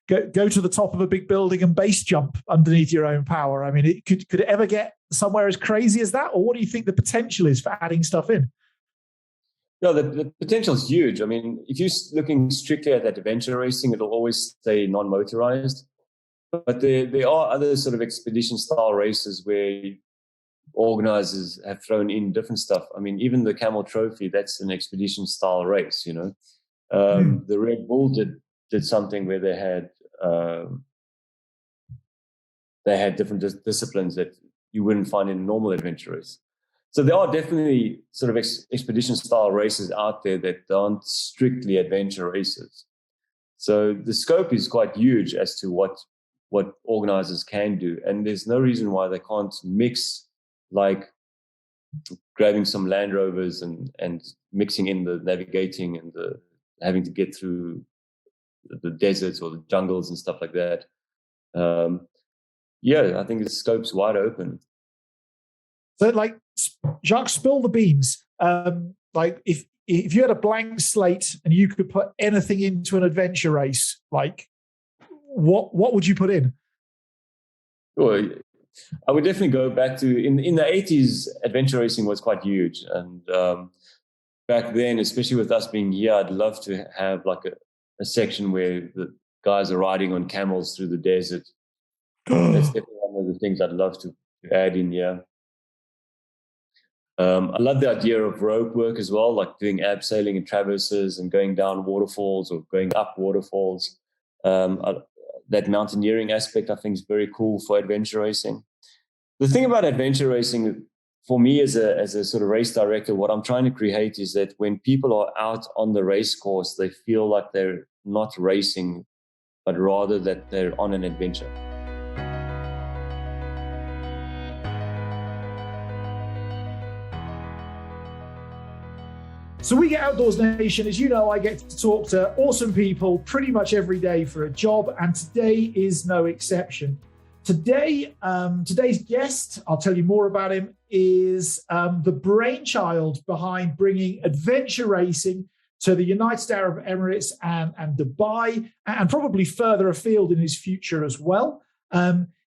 go to the top of a big building and base jump underneath your own power. I mean, could it ever get somewhere as crazy as that? Or what do you think the potential is for adding stuff in? No, the potential is huge. I mean, if you're looking strictly at that adventure racing, it'll always stay non-motorized. But there are other sort of expedition-style races where organizers have thrown in different stuff. I mean, even the Camel Trophy, that's an expedition-style race, you know. The Red Bull did something where they had different disciplines that you wouldn't find in a normal adventure race. So there are definitely sort of expedition-style races out there that aren't strictly adventure races. So the scope is quite huge as to what organizers can do. And there's no reason why they can't mix, like grabbing some Land Rovers and mixing in the navigating and the having to get through the deserts or the jungles and stuff like that. I think the scope's wide open. So, like, Jacques, spill the beans. Like, if you had a blank slate and you could put anything into an adventure race, like, what would you put in? Well, I would definitely go back to in the 80s. Adventure racing was quite huge, and back then, especially with us being here, I'd love to have like a section where the guys are riding on camels through the desert. That's definitely one of the things I'd love to add in here. I love the idea of rope work as well, like doing abseiling and traverses and going down waterfalls or going up waterfalls. That mountaineering aspect, I think, is very cool for adventure racing. The thing about adventure racing, for me as a sort of race director, what I'm trying to create is that when people are out on the race course, they feel like they're not racing, but rather that they're on an adventure. So we get Outdoors Nation. As you know, I get to talk to awesome people pretty much every day for a job, and today is no exception. Today's guest, I'll tell you more about him, is the brainchild behind bringing adventure racing to the United Arab Emirates and Dubai, and probably further afield in his future as well.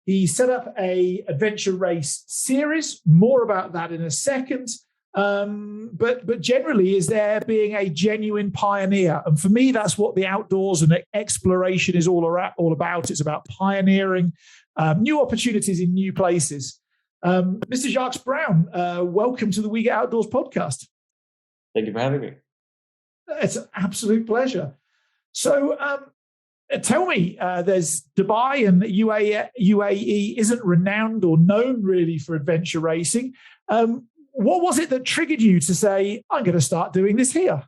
He set up a adventure race series. More about that in a second. But generally is there being a genuine pioneer. And for me, that's what the outdoors and exploration is all about. It's about pioneering new opportunities in new places. Mr. Jacques Brown, welcome to the We Get Outdoors podcast. Thank you for having me. It's an absolute pleasure. So tell me, there's Dubai, and UAE isn't renowned or known really for adventure racing. What was it that triggered you to say, I'm going to start doing this here?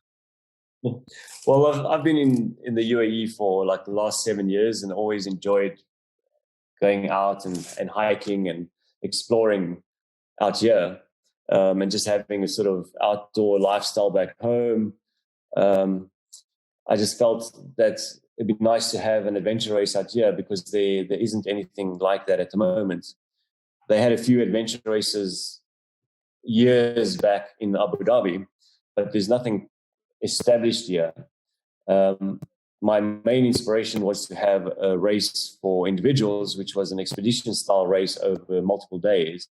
Well, I've been in the UAE for like the last 7 years and always enjoyed going out and hiking and exploring out here, and just having a sort of outdoor lifestyle back home. I just felt that it'd be nice to have an adventure race out here because there isn't anything like that at the moment. They had a few adventure races years back in Abu Dhabi, but there's nothing established here. My main inspiration was to have a race for individuals, which was an expedition style race over multiple days.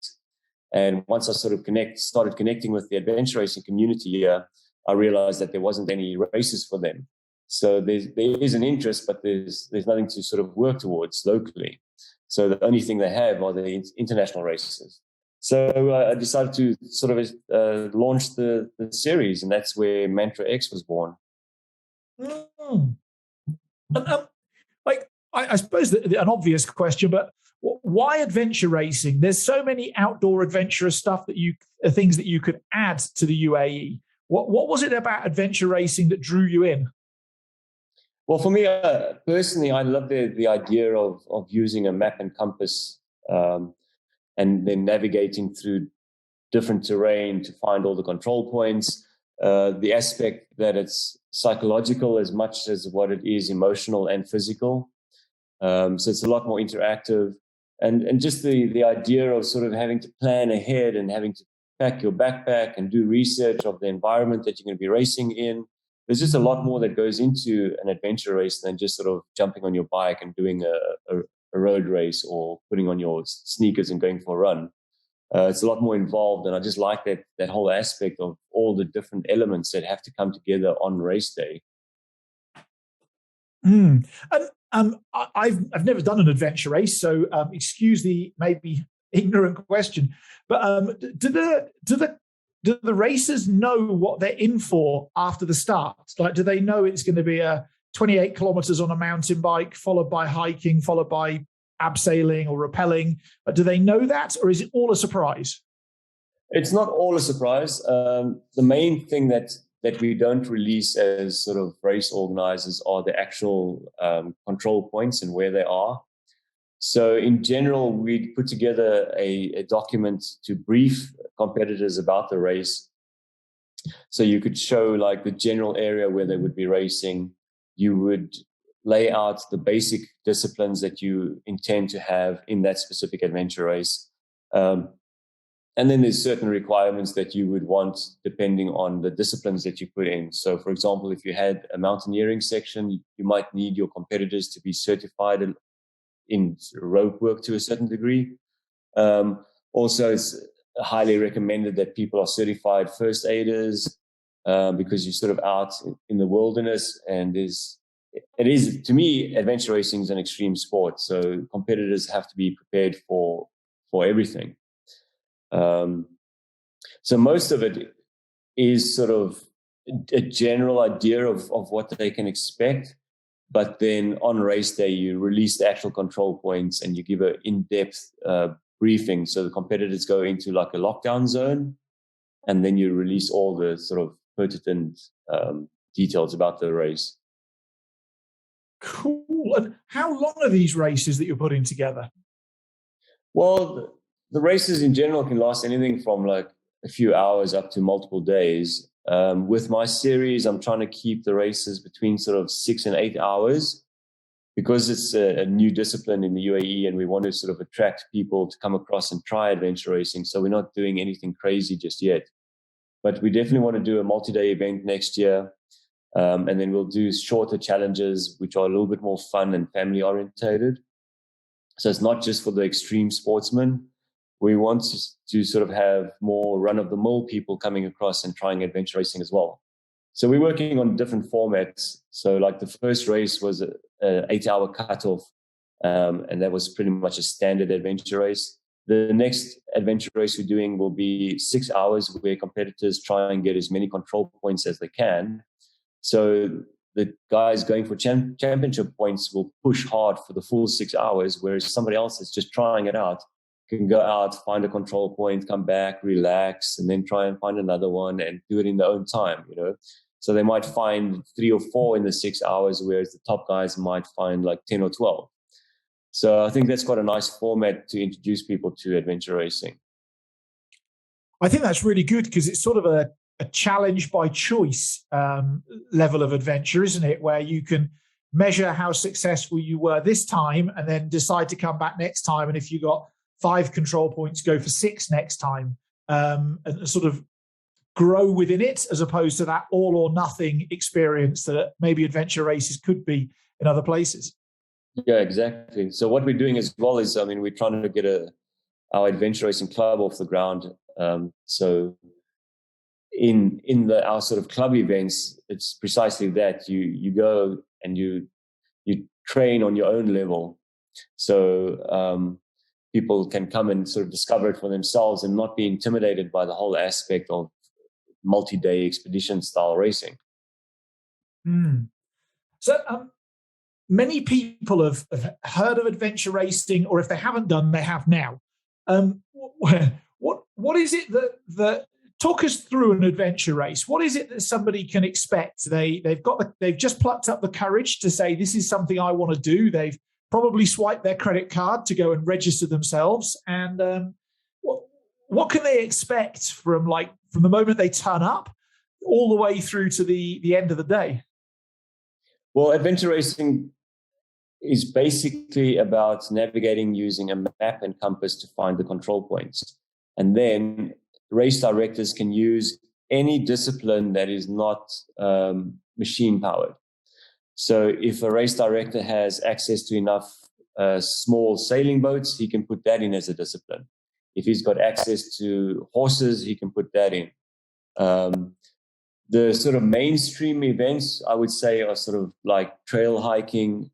And once I sort of started connecting with the adventure racing community here, I realized that there wasn't any races for them. So there is an interest, but there's nothing to sort of work towards locally. So the only thing they have are the international races. So I decided to sort of launch the series, and that's where Mantra X was born. I suppose an obvious question, but why adventure racing? There's so many outdoor adventurous things that you could add to the UAE. What was it about adventure racing that drew you in? Well, for me personally, I love the idea of using a map and compass. And then navigating through different terrain to find all the control points, the aspect that it's psychological as much as what it is emotional and physical. So it's a lot more interactive. And just the idea of sort of having to plan ahead and having to pack your backpack and do research of the environment that you're going to be racing in, there's just a lot more that goes into an adventure race than just sort of jumping on your bike and doing a road race or putting on your sneakers and going for a run. It's a lot more involved, and I just like that whole aspect of all the different elements that have to come together on race day. And I've never done an adventure race, so excuse the maybe ignorant question, but do the racers know what they're in for after the start? Like, do they know it's going to be a 28 kilometers on a mountain bike, followed by hiking, followed by abseiling or rappelling? Do they know that, or is it all a surprise? It's not all a surprise. The main thing that we don't release as sort of race organizers are the actual control points and where they are. So in general, we put together a document to brief competitors about the race. So you could show like the general area where they would be racing. You would lay out the basic disciplines that you intend to have in that specific adventure race. And then there's certain requirements that you would want depending on the disciplines that you put in. So for example, if you had a mountaineering section, you might need your competitors to be certified in rope work to a certain degree. Also, it's highly recommended that people are certified first aiders because you're sort of out in the wilderness, and it is, to me, adventure racing is an extreme sport. So competitors have to be prepared for everything. So most of it is sort of a general idea of what they can expect. But then on race day, you release the actual control points and you give an in-depth briefing. So the competitors go into like a lockdown zone, and then you release all the sort of pertinent details about the race. Cool. And how long are these races that you're putting together? Well, the races in general can last anything from like a few hours up to multiple days. With my series, I'm trying to keep the races between sort of 6 and 8 hours because it's a new discipline in the UAE, and we want to sort of attract people to come across and try adventure racing. So we're not doing anything crazy just yet, but we definitely want to do a multi-day event next year. And then we'll do shorter challenges, which are a little bit more fun and family orientated. So it's not just for the extreme sportsmen. We want to sort of have more run-of-the-mill people coming across and trying adventure racing as well. So we're working on different formats. So like the first race was an 8-hour cutoff, and that was pretty much a standard adventure race. The next adventure race we're doing will be 6 hours, where competitors try and get as many control points as they can. So the guys going for championship points will push hard for the full 6 hours, whereas somebody else that's just trying it out can go out, find a control point, come back, relax, and then try and find another one and do it in their own time, you know. So they might find 3 or 4 in the 6 hours, whereas the top guys might find like 10 or 12. So I think that's quite a nice format to introduce people to adventure racing. I think that's really good because it's sort of a challenge by choice level of adventure, isn't it? Where you can measure how successful you were this time and then decide to come back next time. And if you got 5 control points, go for 6 next time, and sort of grow within it, as opposed to that all or nothing experience that maybe adventure races could be in other places. Yeah, exactly. So what we're doing as well is, I mean, we're trying to get our adventure racing club off the ground. So in our sort of club events, it's precisely that you go and you train on your own level. So people can come and sort of discover it for themselves and not be intimidated by the whole aspect of multi-day expedition style racing. So many people have heard of adventure racing, or if they haven't done, they have now. What is it that talk us through an adventure race? What is it that somebody can expect? They've just plucked up the courage to say, this is something I want to do. They've probably swiped their credit card to go and register themselves. And what can they expect from the moment they turn up all the way through to the end of the day? Well, adventure racing is basically about navigating using a map and compass to find the control points. And then race directors can use any discipline that is not machine powered. So if a race director has access to enough small sailing boats, he can put that in as a discipline. If he's got access to horses, he can put that in. The sort of mainstream events, I would say, are sort of like trail running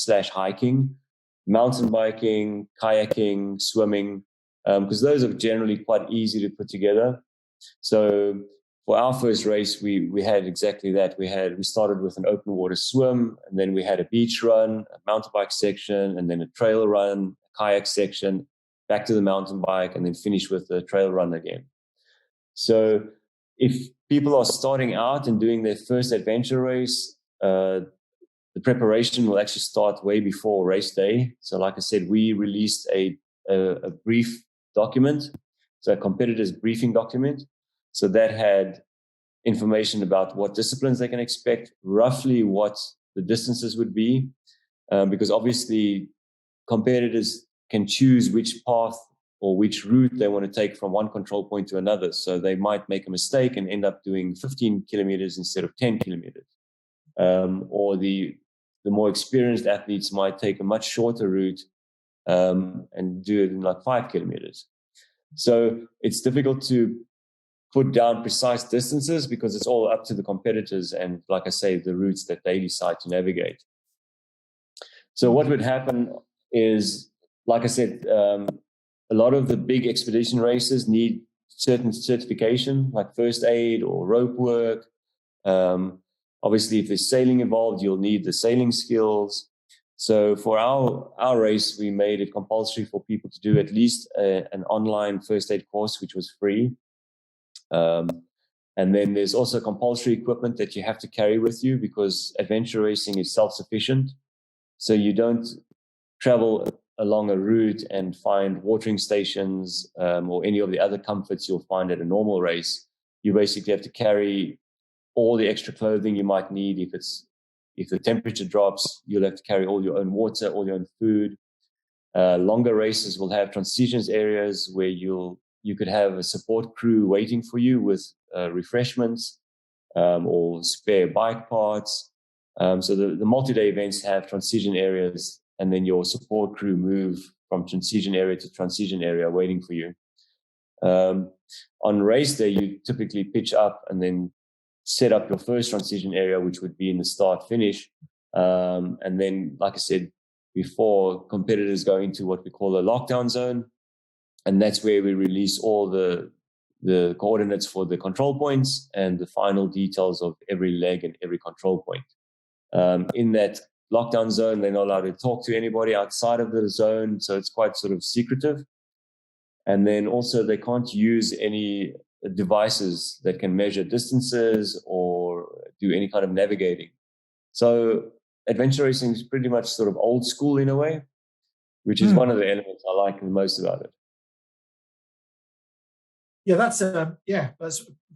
/ hiking, mountain biking, kayaking, swimming, because those are generally quite easy to put together. So for our first race, we had exactly that. We started with an open water swim, and then we had a beach run, a mountain bike section, and then a trail run, a kayak section, back to the mountain bike, and then finish with the trail run again. So if people are starting out and doing their first adventure race, the preparation will actually start way before race day. So like I said, we released a brief document, so a competitor's briefing document. So that had information about what disciplines they can expect, roughly what the distances would be, because obviously competitors can choose which path or which route they want to take from one control point to another. So they might make a mistake and end up doing 15 kilometers instead of 10 kilometers. Or the more experienced athletes might take a much shorter route and do it in like 5 kilometers. So it's difficult to put down precise distances because it's all up to the competitors and, like I say, the routes that they decide to navigate. So what would happen is, like I said, a lot of the big expedition races need certain certification, like first aid or rope work. Obviously, if there's sailing involved, you'll need the sailing skills. So for our race, we made it compulsory for people to do at least an online first aid course, which was free. And then there's also compulsory equipment that you have to carry with you because adventure racing is self-sufficient. So you don't travel along a route and find watering stations or any of the other comforts you'll find at a normal race. You basically have to carry all the extra clothing you might need. If the temperature drops, you'll have to carry all your own water, all your own food. Longer races will have transitions areas where you could have a support crew waiting for you with refreshments or spare bike parts. So the multi-day events have transition areas, and then your support crew move from transition area to transition area waiting for you. On race day, you typically pitch up and then set up your first transition area, which would be in the start-finish. And then, like I said before, competitors go into what we call a lockdown zone. And that's where we release all the coordinates for the control points and the final details of every leg and every control point. In that lockdown zone, they're not allowed to talk to anybody outside of the zone. So it's quite sort of secretive. And then also they can't use any devices that can measure distances or do any kind of navigating. So adventure racing is pretty much sort of old school in a way, which is one of the elements I like the most about it. Yeah, that's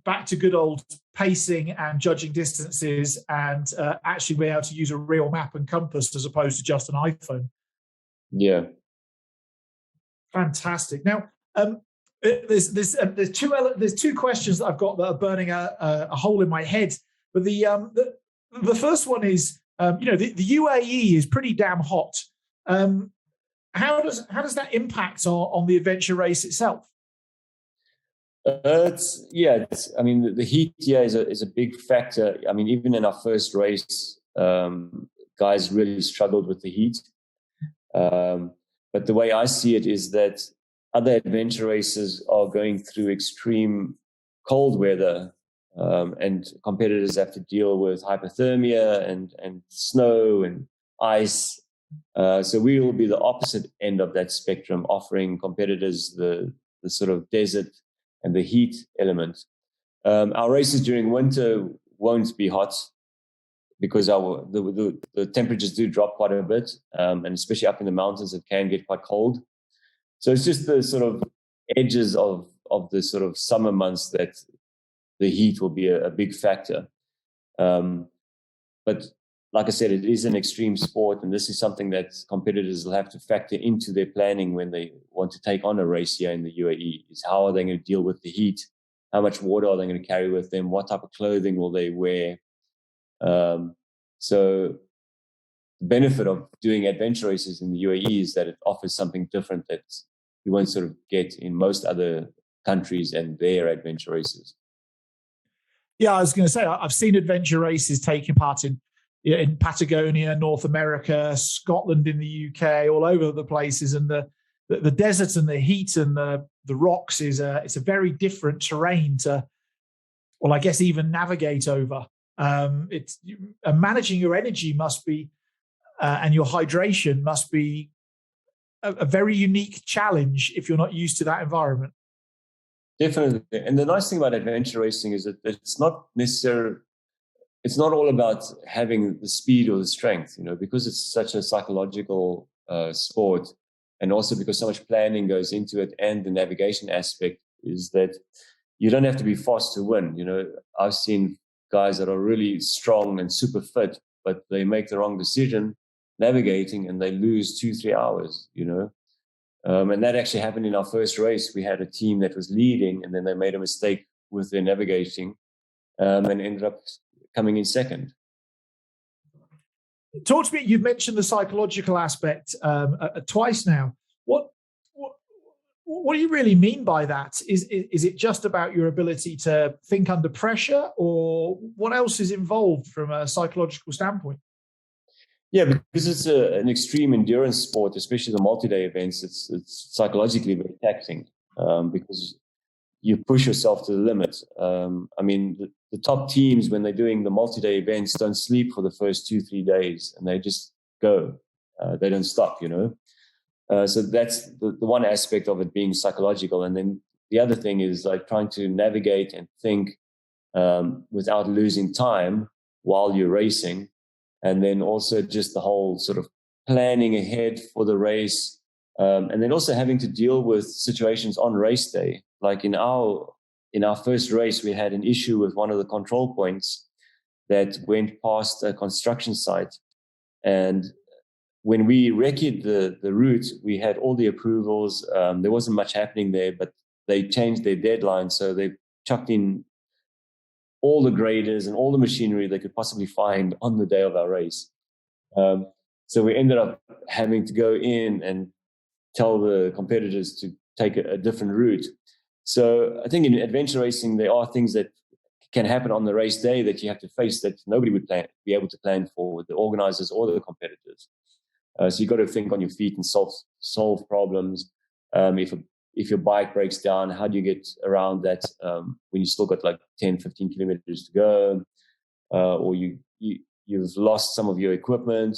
back to good old pacing and judging distances and actually being able to use a real map and compass as opposed to just an iPhone. Yeah. Fantastic. Now, there's two questions that I've got that are burning a hole in my head. But the first one is, the UAE is pretty damn hot. How does that impact on the adventure race itself? The heat here is a big factor. I mean, even in our first race, guys really struggled with the heat. But the way I see it is that other adventure races are going through extreme cold weather, and competitors have to deal with hypothermia and snow and ice. So we will be the opposite end of that spectrum, offering competitors the sort of desert and the heat element. Our races during winter won't be hot because the temperatures do drop quite a bit, and especially up in the mountains, it can get quite cold. So it's just the sort of edges of the sort of summer months that the heat will be a big factor. But like I said, it is an extreme sport, and this is something that competitors will have to factor into their planning when they want to take on a race here in the UAE, is how are they going to deal with the heat? How much water are they going to carry with them? What type of clothing will they wear? So the benefit of doing adventure races in the UAE is that it offers something different that you won't sort of get in most other countries and their adventure races. Yeah, I was going to say, I've seen adventure races taking part in Patagonia, North America, Scotland, in the UK, all over the places, and the desert and the heat and the rocks it's a very different terrain to, well, I guess even navigate over. It's managing your energy must be and your hydration must be a very unique challenge if you're not used to that environment. Definitely. And the nice thing about adventure racing is that it's not all about having the speed or the strength, because it's such a psychological sport, and also because so much planning goes into it, and the navigation aspect is that you don't have to be fast to win. I've seen guys that are really strong and super fit, but they make the wrong decision navigating and they lose 2-3 hours, and that actually happened in our first race. We had a team that was leading, and then they made a mistake with their navigating, and ended up coming in second. Talk to me. You've mentioned the psychological aspect twice now. What do you really mean by that? Is it just about your ability to think under pressure, or what else is involved from a psychological standpoint? Yeah, because it's an extreme endurance sport, especially the multi-day events. It's psychologically very taxing because you push yourself to the limit. The top teams, when they're doing the multi-day events, don't sleep for the first 2-3 days, and they just go. They don't stop, So that's the one aspect of it being psychological. And then the other thing is like trying to navigate and think without losing time while you're racing. And then also just the whole sort of planning ahead for the race. And then also having to deal with situations on race day. Like in our first race, we had an issue with one of the control points that went past a construction site. And when we recce'd the route, we had all the approvals. There wasn't much happening there, but they changed their deadline. So they chucked in all the graders and all the machinery they could possibly find on the day of our race. So we ended up having to go in and tell the competitors to take a different route. So I think in adventure racing, there are things that can happen on the race day that you have to face that nobody would be able to plan for, the organizers or the competitors. So you've got to think on your feet and solve problems. If your bike breaks down, how do you get around that when you still got like 10, 15 kilometers to go, or you've lost some of your equipment?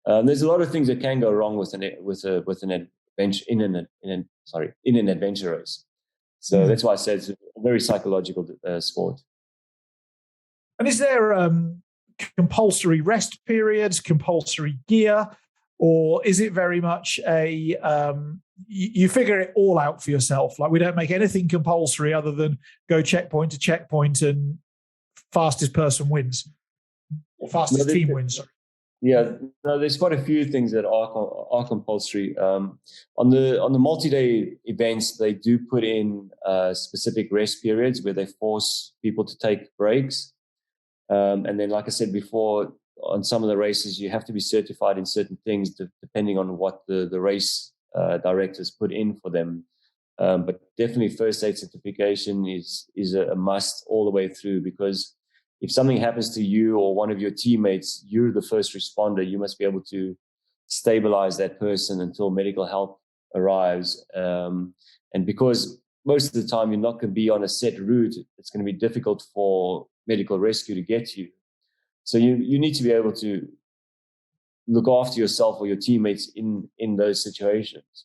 There's a lot of things that can go wrong with an adventure in an adventure race. So that's why I said it's a very psychological sport. And is there compulsory rest periods, compulsory gear, or is it very much you figure it all out for yourself? Like, we don't make anything compulsory other than go checkpoint to checkpoint and fastest person wins, or fastest team wins. Sorry. Yeah, no, there's quite a few things that are compulsory. On the multi-day events, they do put in specific rest periods where they force people to take breaks. And then, like I said before, on some of the races, you have to be certified in certain things depending on what the race directors put in for them. But definitely first aid certification is a must all the way through, because if something happens to you or one of your teammates, you're the first responder. You must be able to stabilize that person until medical help arrives. And because most of the time you're not going to be on a set route, it's going to be difficult for medical rescue to get to you. So you need to be able to look after yourself or your teammates in those situations.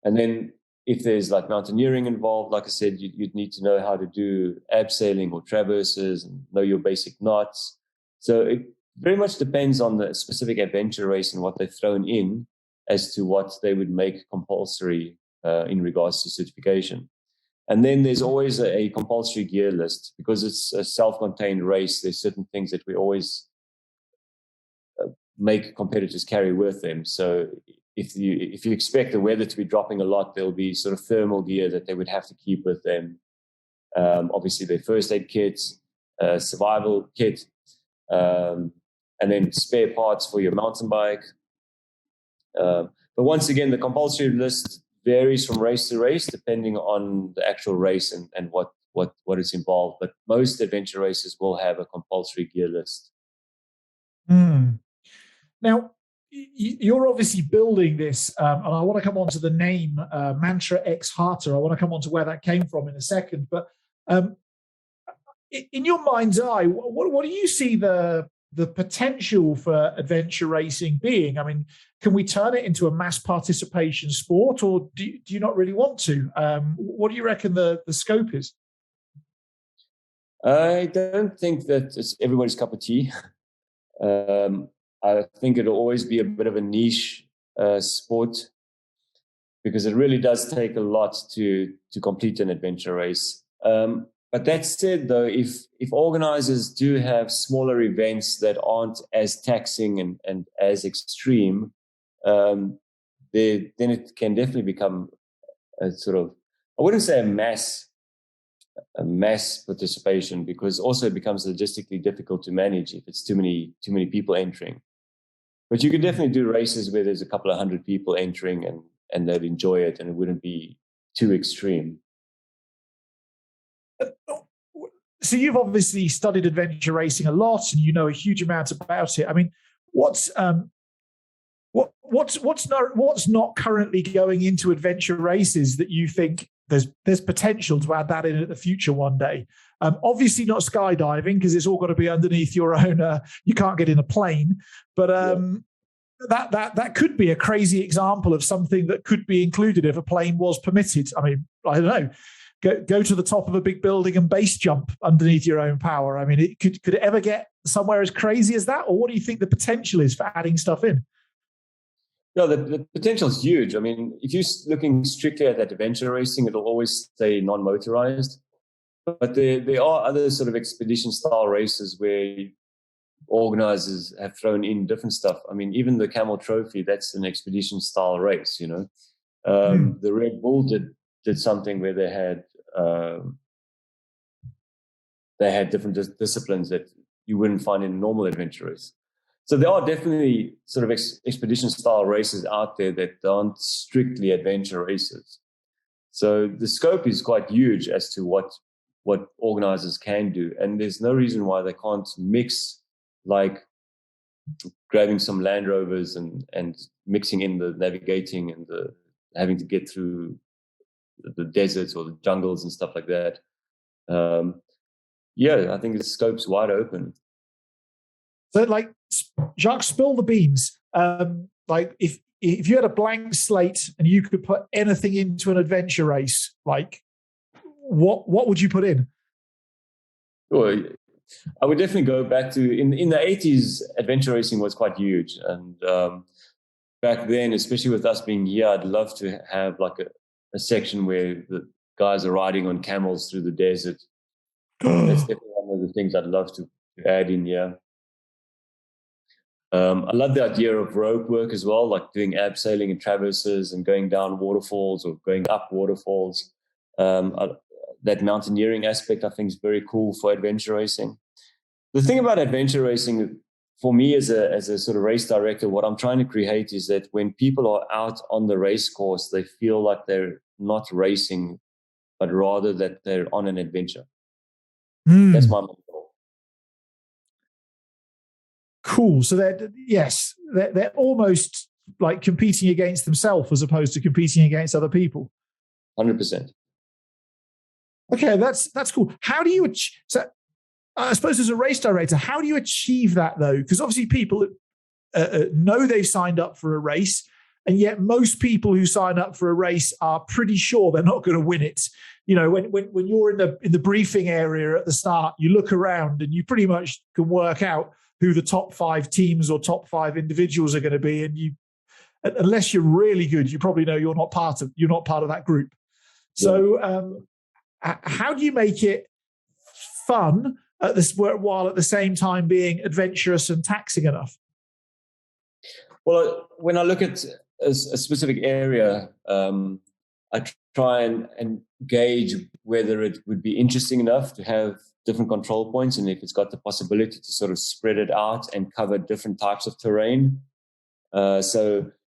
And then if there's like mountaineering involved, like I said, you'd need to know how to do abseiling or traverses and know your basic knots. So it very much depends on the specific adventure race and what they've thrown in as to what they would make compulsory in regards to certification. And then there's always a compulsory gear list, because it's a self-contained race. There's certain things that we always make competitors carry with them. So if you expect the weather to be dropping a lot, there'll be sort of thermal gear that they would have to keep with them. Obviously, their first aid kits, survival kit. and then spare parts for your mountain bike. But once again, the compulsory list varies from race to race, depending on the actual race and what is involved. But most adventure races will have a compulsory gear list. Now, you're obviously building this, and I want to come on to the name Mantra X Harter. I want to come on to where that came from in a second. But in your mind's eye, what do you see the potential for adventure racing being? I mean, can we turn it into a mass participation sport, or do you not really want to? What do you reckon the scope is? I don't think that it's everybody's cup of tea. I think it'll always be a bit of a niche sport, because it really does take a lot to complete an adventure race. But that said, though, if organizers do have smaller events that aren't as taxing and as extreme, then it can definitely become a sort of, I wouldn't say a mass participation, because also it becomes logistically difficult to manage if it's too many people entering. But you can definitely do races where there's a couple of 100 people entering and they'd enjoy it, and it wouldn't be too extreme. So you've obviously studied adventure racing a lot, and you know a huge amount about it. I mean, what's not currently going into adventure races that you think there's potential to add that in at the future one day? Obviously not skydiving, because it's all got to be underneath your own. You can't get in a plane, but that could be a crazy example of something that could be included if a plane was permitted. I mean, I don't know. Go to the top of a big building and base jump underneath your own power. I mean, could it ever get somewhere as crazy as that? Or what do you think the potential is for adding stuff in? No, the potential is huge. I mean, if you're looking strictly at that adventure racing, it'll always stay non-motorized. But there are other sort of expedition-style races where organizers have thrown in different stuff. I mean, even the Camel Trophy, that's an expedition-style race, you know. The Red Bull did something where they had different disciplines that you wouldn't find in a normal adventure race. So there are definitely sort of expedition style races out there that aren't strictly adventure races. So the scope is quite huge as to what organizers can do, and there's no reason why they can't mix, like grabbing some Land Rovers and mixing in the navigating and the having to get through the deserts or the jungles and stuff like that. I think the scope's wide open. So, like, Jacques, spill the beans. Like, if you had a blank slate and you could put anything into an adventure race, like, what would you put in? Well, I would definitely go back to in the 80s. Adventure racing was quite huge, and back then, especially with us being here, I'd love to have like a section where the guys are riding on camels through the desert. That's definitely one of the things I'd love to add in here. I love the idea of rope work as well, like doing abseiling and traverses and going down waterfalls or going up waterfalls. That mountaineering aspect, I think, is very cool for adventure racing. The thing about adventure racing, for me as a sort of race director, what I'm trying to create is that when people are out on the race course, they feel like they're not racing, but rather that they're on an adventure. That's my goal. Cool. So they're almost like competing against themselves as opposed to competing against other people. 100%. Okay, that's cool. How do you? So I suppose as a race director, how do you achieve that though? Because obviously people know they've signed up for a race, and yet most people who sign up for a race are pretty sure they're not going to win it. You know, when you're in the briefing area at the start, you look around and you pretty much can work out who the top 5 teams or top 5 individuals are going to be, and you, unless you're really good, you probably know you're not part of that group. So, how do you make it fun while at the same time being adventurous and taxing enough? Well, when I look at a specific area, I try and gauge whether it would be interesting enough to have different control points, and if it's got the possibility to sort of spread it out and cover different types of terrain. So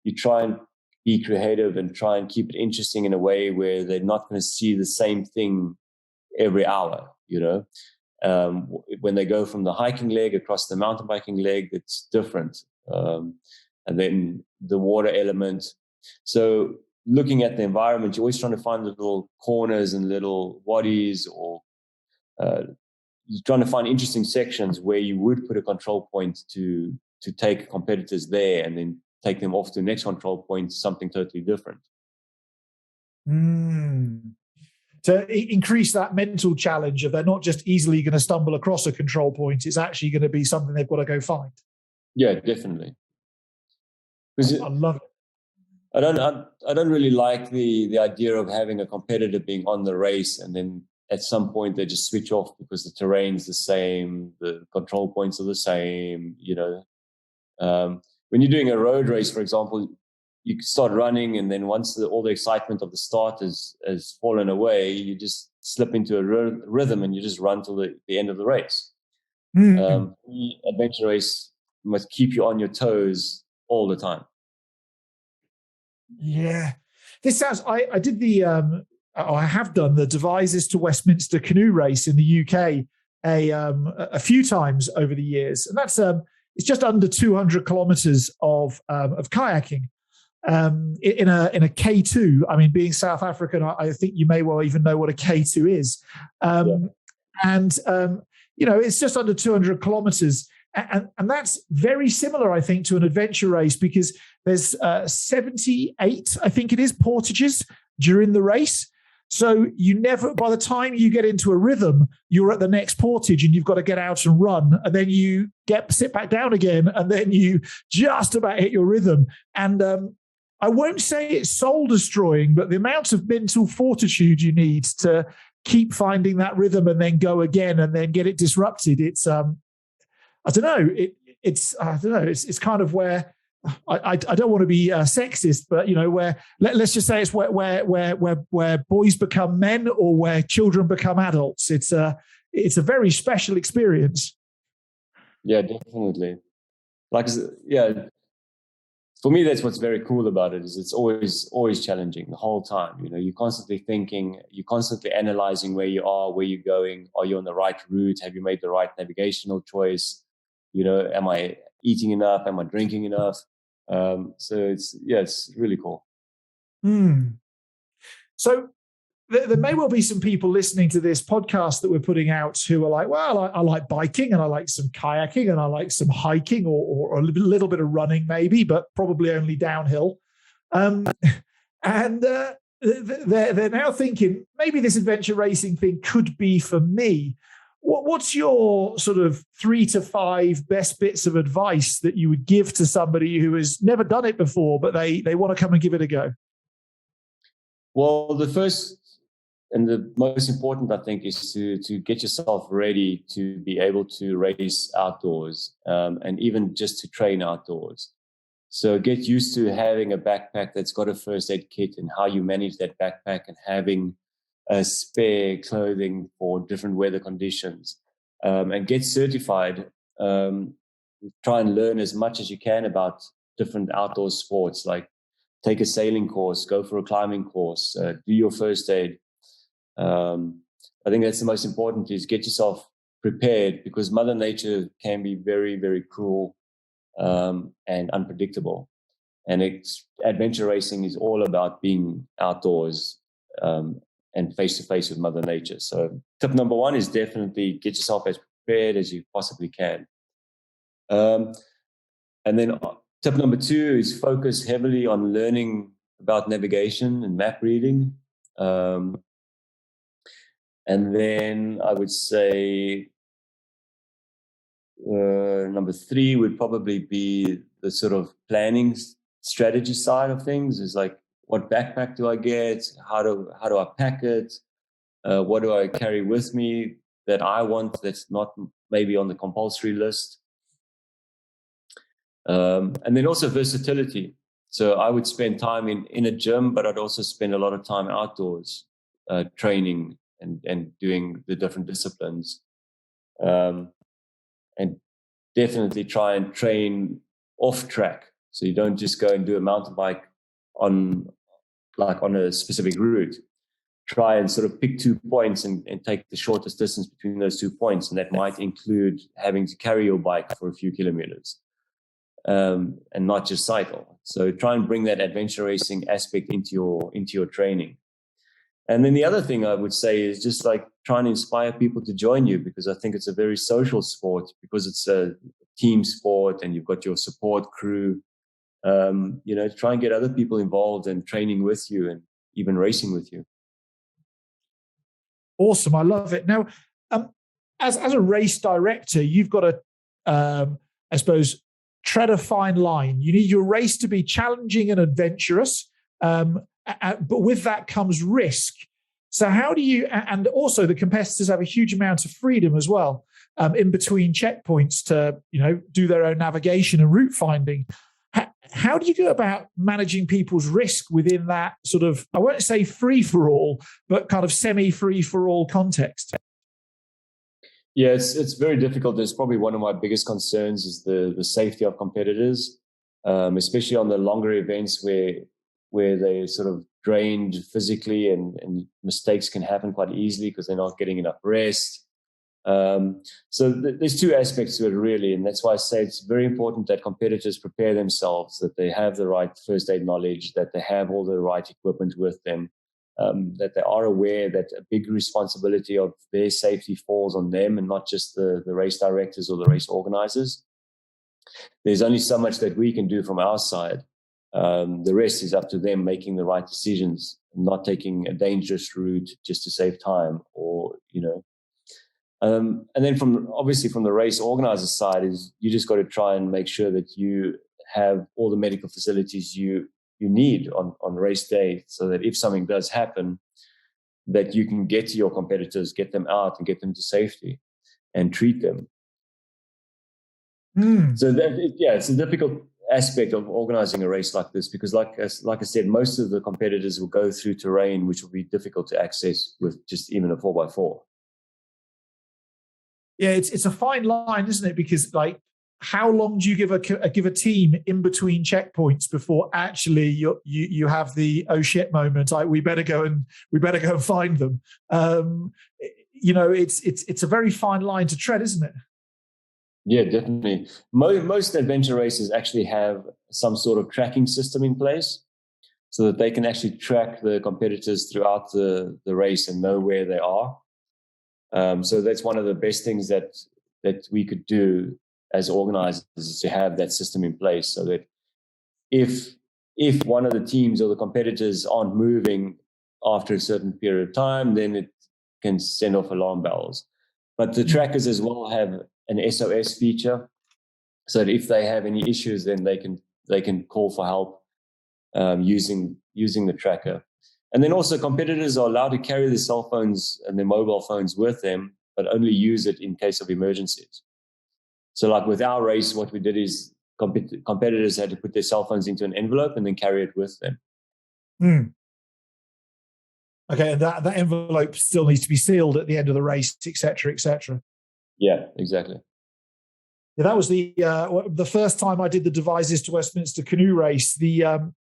you try and be creative and try and keep it interesting in a way where they're not going to see the same thing every hour, when they go from the hiking leg across the mountain biking leg, it's different. And then the water element. So looking at the environment, you're always trying to find little corners and little wadis, or you're trying to find interesting sections where you would put a control point to take competitors there and then take them off to the next control point, something totally different. To increase that mental challenge of they're not just easily going to stumble across a control point, it's actually going to be something they've got to go find. Yeah, definitely. I love it. I don't really like the idea of having a competitor being on the race and then at some point they just switch off because the terrain's the same, the control points are the same. When you're doing a road race, for example, you start running, and then once all the excitement of the start has fallen away, you just slip into a rhythm and you just run till the end of the race. The adventure race must keep you on your toes all the time. Yeah. This sounds, I did I have done the Devizes to Westminster canoe race in the UK a few times over the years. And that's, it's just under 200 kilometers of kayaking. In a K2, I mean, being South African, I think you may well even know what a K2 is. And, it's just under 200 kilometers. And that's very similar, I think, to an adventure race, because there's 78, I think it is, portages during the race. So by the time you get into a rhythm, you're at the next portage and you've got to get out and run. And then you sit back down again, and then you just about hit your rhythm. And I won't say it's soul destroying, but the amount of mental fortitude you need to keep finding that rhythm and then go again and then get it disrupted. It's, I don't know. It's kind of where I don't want to be sexist, but where let's just say it's where boys become men or where children become adults. It's a very special experience. Yeah, definitely. For me, that's what's very cool about it, is it's always challenging the whole time. You're constantly thinking, you're constantly analyzing where you are, where you're going. Are you on the right route? Have you made the right navigational choice? Am I eating enough? Am I drinking enough? So it's really cool. So there may well be some people listening to this podcast that we're putting out who are like, well, I like biking and I like some kayaking and I like some hiking or a little bit of running maybe, but probably only downhill. And they're now thinking, maybe this adventure racing thing could be for me. What's your sort of 3 to 5 best bits of advice that you would give to somebody who has never done it before, but they want to come and give it a go? Well, the first and the most important, I think, is to get yourself ready to be able to race outdoors, and even just to train outdoors. So get used to having a backpack that's got a first aid kit and how you manage that backpack, and having a spare clothing for different weather conditions, and get certified. Try and learn as much as you can about different outdoor sports, like take a sailing course, go for a climbing course, do your first aid. I think that's the most important, is get yourself prepared, because Mother Nature can be very, very cruel and unpredictable. And adventure racing is all about being outdoors and face-to-face with Mother Nature. So tip number 1 is definitely get yourself as prepared as you possibly can. And then tip number 2 is focus heavily on learning about navigation and map reading. And then I would say number 3 would probably be the sort of planning strategy side of things. Is like, what backpack do I get? How do I pack it? What do I carry with me that I want that's not maybe on the compulsory list? And then also versatility. So I would spend time in a gym, but I'd also spend a lot of time outdoors, training and doing the different disciplines. And definitely try and train off track. So you don't just go and do a mountain bike on a specific route. Try and sort of pick 2 points and take the shortest distance between those 2 points. And that might include having to carry your bike for a few kilometers, and not just cycle. So try and bring that adventure racing aspect into your training. And then the other thing I would say is just like trying to inspire people to join you, because I think it's a very social sport, because it's a team sport and you've got your support crew. Try and get other people involved and training with you and even racing with you. Awesome. I love it. Now, as a race director, you've got to, I suppose, tread a fine line. You need your race to be challenging and adventurous, but with that comes risk. So how do you, and also the competitors have a huge amount of freedom as well, in between checkpoints to, do their own navigation and route finding. How do you go about managing people's risk within that sort of, I won't say free for all, but kind of semi-free for all context? Yeah, it's very difficult. It's probably one of my biggest concerns is the safety of competitors, especially on the longer events where they're sort of drained physically and mistakes can happen quite easily because they're not getting enough rest. So there's two aspects to it really, and that's why I say it's very important that competitors prepare themselves, that they have the right first aid knowledge, that they have all the right equipment with them, that they are aware that a big responsibility of their safety falls on them and not just the race directors or the race organizers. There's only so much that we can do from our side. The rest is up to them making the right decisions, not taking a dangerous route just to save time and then from the race organizer side is you just got to try and make sure that you have all the medical facilities you need on race day, so that if something does happen, that you can get to your competitors, get them out and get them to safety and treat them. So it's a difficult aspect of organizing a race like this, because like I said, most of the competitors will go through terrain which will be difficult to access with just even a 4x4. Yeah, it's a fine line, isn't it? Because like, how long do you give a team in between checkpoints before actually you have the oh shit moment? We better go and find them. It's a very fine line to tread, isn't it? Yeah, definitely. Most adventure races actually have some sort of tracking system in place, so that they can actually track the competitors throughout the race and know where they are. So that's one of the best things that we could do as organizers, is to have that system in place, so that if one of the teams or the competitors aren't moving after a certain period of time, then it can send off alarm bells. But the trackers as well have an SOS feature, so that if they have any issues, then they can call for help using the tracker. And then also competitors are allowed to carry their cell phones and their mobile phones with them, but only use it in case of emergencies. So like with our race, what we did is competitors had to put their cell phones into an envelope and then carry it with them. Okay, and that envelope still needs to be sealed at the end of the race, et cetera, et cetera. Yeah, exactly. Yeah, that was the first time I did the Devizes to Westminster canoe race. You're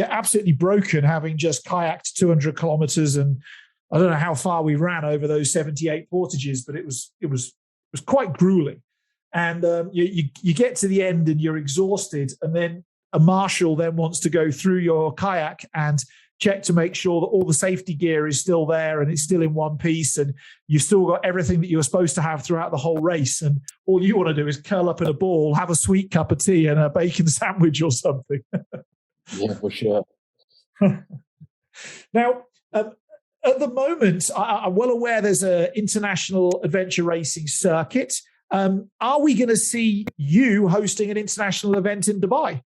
absolutely broken having just kayaked 200 kilometers, and I don't know how far we ran over those 78 portages, but it was quite grueling. And you get to the end and you're exhausted, and then a marshal then wants to go through your kayak and check to make sure that all the safety gear is still there and it's still in one piece, and you've still got everything that you were supposed to have throughout the whole race. And all you want to do is curl up in a ball, have a sweet cup of tea and a bacon sandwich or something. Yeah, for sure. Now, at the moment, I'm well aware there's an international adventure racing circuit. Are we going to see you hosting an international event in Dubai?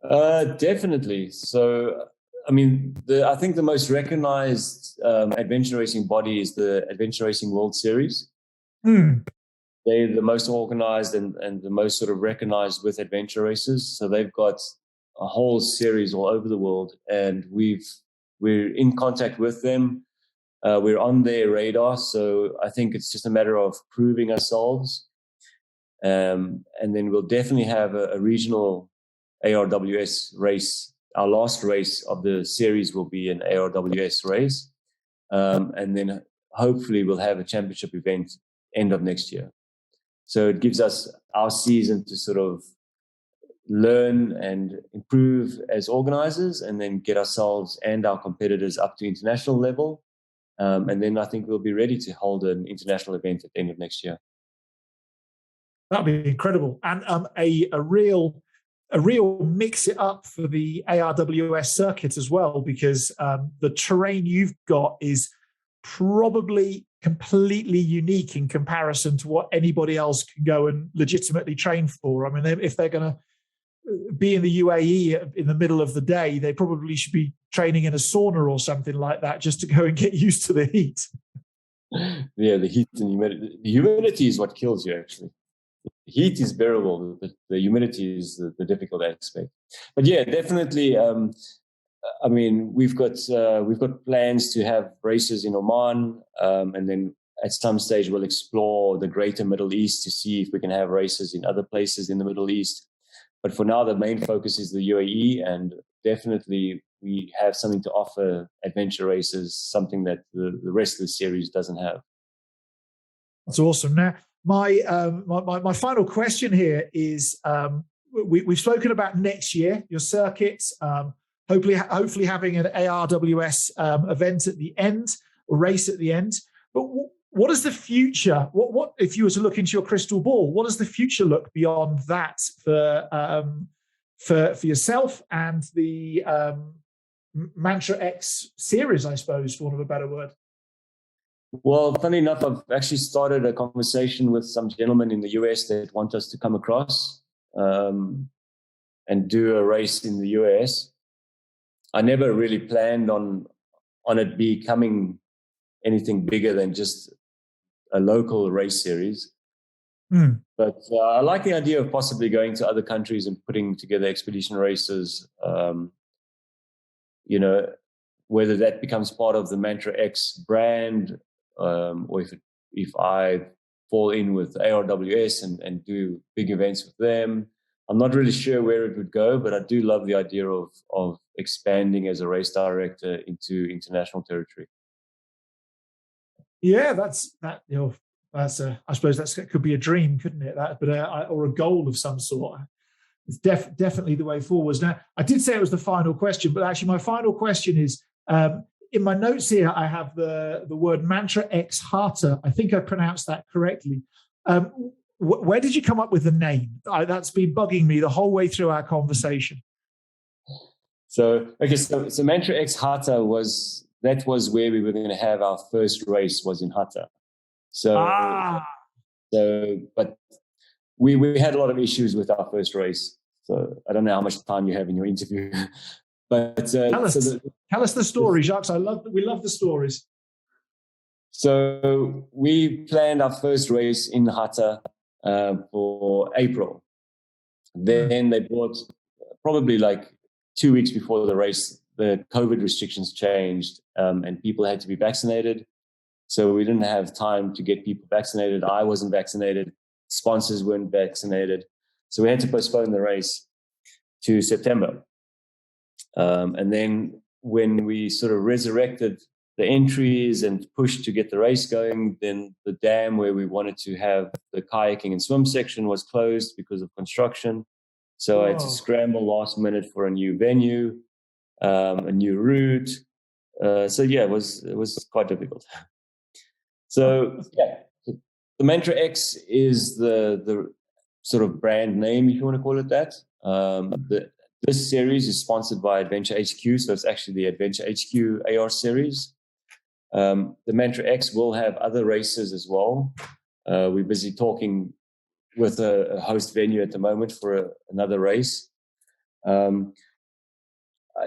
Definitely. So, I mean, I think the most recognized adventure racing body is the Adventure Racing World Series. they're the most organized and the most sort of recognized with adventure races. So they've got a whole series all over the world, and we're in contact with them. We're on their radar. So I think it's just a matter of proving ourselves. And then we'll definitely have a regional ARWS race. Our last race of the series will be an ARWS race. And then hopefully we'll have a championship event end of next year. So it gives us our season to sort of learn and improve as organizers, and then get ourselves and our competitors up to international level. And then I think we'll be ready to hold an international event at the end of next year. That'd be incredible, and a real mix it up for the ARWS circuit as well, because the terrain you've got is probably completely unique in comparison to what anybody else can go and legitimately train for. I mean, if they're going to be in the UAE in the middle of the day, they probably should be training in a sauna or something like that just to go and get used to the heat. Yeah, the heat and humidity. The humidity is what kills you, actually. The heat is bearable. The humidity is the difficult aspect. But yeah, definitely. I mean, we've got plans to have races in Oman, and then at some stage we'll explore the greater Middle East to see if we can have races in other places in the Middle East. But for now, the main focus is the UAE, and definitely we have something to offer adventure races, something that the rest of the series doesn't have. That's awesome. Now, my final question here is: we've spoken about next year, your circuits. Hopefully having an ARWS event at the end, or race at the end. But what is the future? What if you were to look into your crystal ball? What does the future look beyond that for yourself and the Mantra X series, I suppose, for want of a better word? Well, funny enough, I've actually started a conversation with some gentlemen in the US that want us to come across and do a race in the US. I never really planned on it becoming anything bigger than just a local race series. But I like the idea of possibly going to other countries and putting together expedition races, whether that becomes part of the Mantra X brand, or if I fall in with ARWS and do big events with them. I'm not really sure where it would go, but I do love the idea of expanding as a race director into international territory. Yeah, I suppose that could be a dream, couldn't it? Or a goal of some sort. It's definitely the way forwards. Now, I did say it was the final question, but actually my final question is, in my notes here, I have the word Mantra X Harter. I think I pronounced that correctly. Where did you come up with the name? That's been bugging me the whole way through our conversation. So Mantra X Hatta was where we were going to have our first race, was in Hatta. But we had a lot of issues with our first race. So I don't know how much time you have in your interview. But tell us the story, Jacques. We love the stories. So we planned our first race in Hatta for April. Then they brought, probably like 2 weeks before the race, the COVID restrictions changed, and people had to be vaccinated. So we didn't have time to get people vaccinated. I wasn't vaccinated. Sponsors weren't vaccinated. So we had to postpone the race to September. And then when we sort of resurrected the entries and pushed to get the race going, then the dam where we wanted to have the kayaking and swim section was closed because of construction. So I had to scramble last minute for a new venue, a new route. It was quite difficult. So the Mantra X is the sort of brand name, if you want to call it that. This series is sponsored by Adventure HQ, so it's actually the Adventure HQ AR series. The Mantra X will have other races as well. We're busy talking with a host venue at the moment for another race.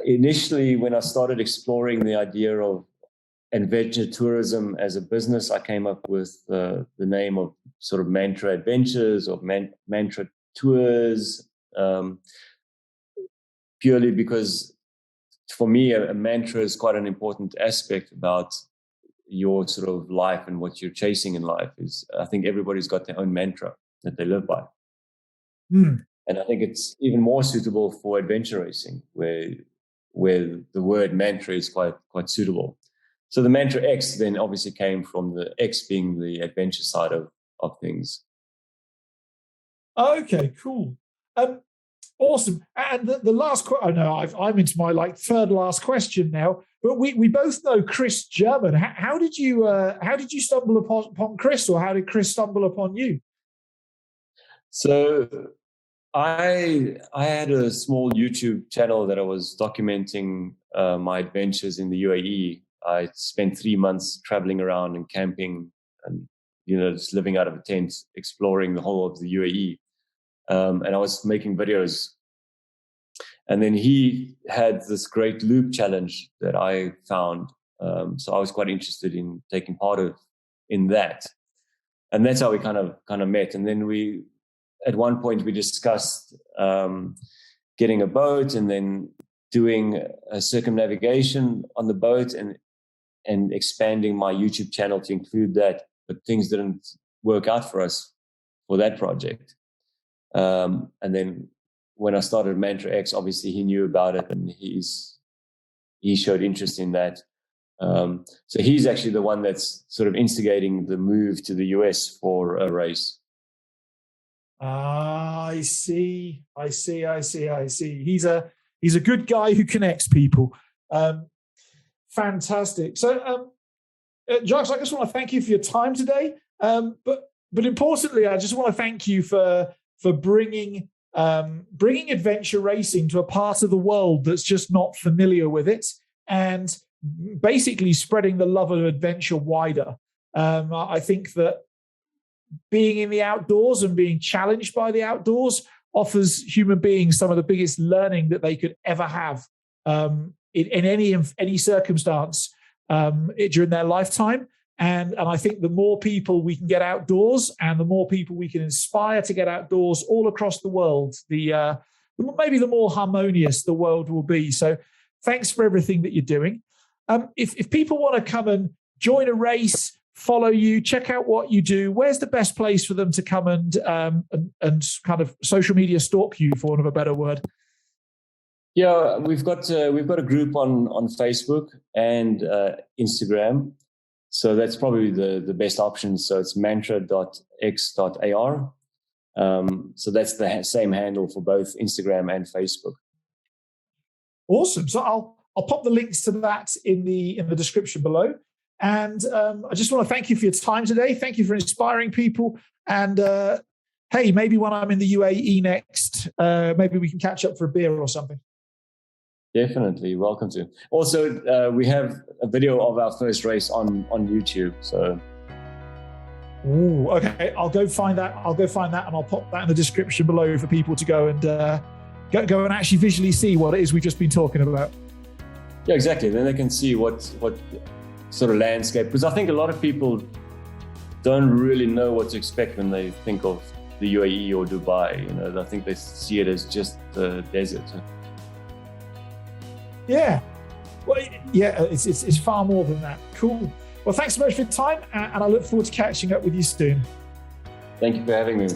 Initially, when I started exploring the idea of adventure tourism as a business, I came up with the name of sort of Mantra Adventures or Mantra Tours, purely because for me, a mantra is quite an important aspect about your sort of life and what you're chasing in life. Is I think everybody's got their own mantra that they live by. And I think it's even more suitable for adventure racing, where the word mantra is quite suitable. So the Mantra X then obviously came from the X being the adventure side of things. Okay, cool. Awesome. And the last question, I know I'm into my third last question now, but we both know Chris German. How did you stumble upon Chris, or how did Chris stumble upon you? So I had a small YouTube channel that I was documenting my adventures in the UAE. I spent 3 months traveling around and camping and, just living out of a tent, exploring the whole of the UAE. And I was making videos. And then he had this great loop challenge that I found. So I was quite interested in taking part in that. And that's how we kind of met. And then at one point we discussed getting a boat and then doing a circumnavigation on the boat and expanding my YouTube channel to include that. But things didn't work out for us for that project. And then when I started Mantra X, obviously he knew about it and he showed interest in that. So he's actually the one that's sort of instigating the move to the US for a race. I see. He's a good guy who connects people. Fantastic. So, Jacques, I just want to thank you for your time today. But importantly, I just want to thank you for bringing adventure racing to a part of the world that's just not familiar with it, and basically spreading the love of adventure wider. I think that being in the outdoors and being challenged by the outdoors offers human beings some of the biggest learning that they could ever have in any circumstance during their lifetime. And I think the more people we can get outdoors and the more people we can inspire to get outdoors all across the world, maybe the more harmonious the world will be. So thanks for everything that you're doing. If people want to come and join a race, follow you, check out what you do, where's the best place for them to come and kind of social media stalk you, for want of a better word? Yeah, we've got a group on Facebook and Instagram. So that's probably the best option. So it's mantra.x.ar. So that's the same handle for both Instagram and Facebook. Awesome. So I'll pop the links to that in the description below. And I just want to thank you for your time today. Thank you for inspiring people. And hey, maybe when I'm in the UAE next, maybe we can catch up for a beer or something. Definitely, welcome to. Also, we have a video of our first race on YouTube. So, ooh, okay, I'll go find that. And I'll pop that in the description below for people to go and go and actually visually see what it is we've just been talking about. Yeah, exactly. Then they can see what sort of landscape. Because I think a lot of people don't really know what to expect when they think of the UAE or Dubai. I think they see it as just the desert. Yeah, well, yeah, it's far more than that. Cool. Well, thanks so much for your time, and I look forward to catching up with you soon. Thank you for having me.